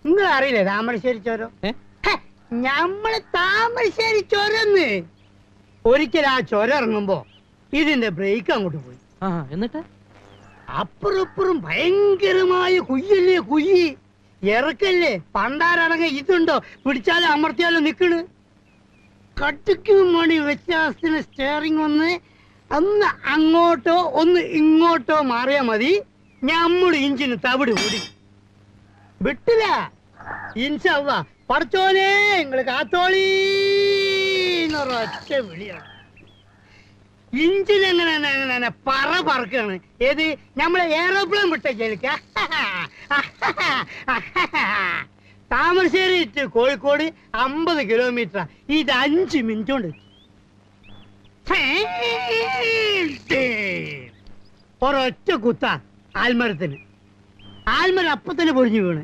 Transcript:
നിങ്ങൾ അറിയില്ലേ താമരശ്ശേരി ചോരം? ഞമ്മള് താമരശ്ശേരി ചോരന്ന്. ഒരിക്കൽ ആ ചോര ഇറങ്ങുമ്പോ ഇതിന്റെ ബ്രേക്ക് അങ്ങോട്ട് പോയി. എന്നിട്ട് അപ്പുറപ്പുറം ഭയങ്കരമായ കുയ്യല്ലേ, കുയ്യി ഇറക്കല്ലേ. പണ്ടാരടങ്ങ ഇതുണ്ടോ, പിടിച്ചാലും അമർത്തിയാലും നിക്കണ്. കട്ടിക്കും മണി വ്യത്യാസത്തിന് സ്റ്റിയറിംഗ് ഒന്ന് അങ്ങോട്ടോ ഒന്ന് ഇങ്ങോട്ടോ മാറിയാ മതി, ഞമ്മള് ഇഞ്ചിന് തവിട് കൂടി വിട്ടില്ല. ഇൻഷാ അല്ലാഹ് പടച്ചോനെ നിങ്ങള് കാത്തോളീന്നൊരൊറ്റ വിളിയാണ്. ഇഞ്ചിൻ എങ്ങനെ പറക്കാണ്. ഏത് നമ്മളെ എയറോപ്ലെയിൻ വിട്ടേക്ക. Thamarassery to Kozhikode 50 kilometre. ഇത് 5 മിനിറ്റ് കൊണ്ട് ഒരൊറ്റ കുത്ത ആൽമരത്തിന്. ആൽമരം അപ്പത്തന്നെ പൊഴിഞ്ഞു വീണ്.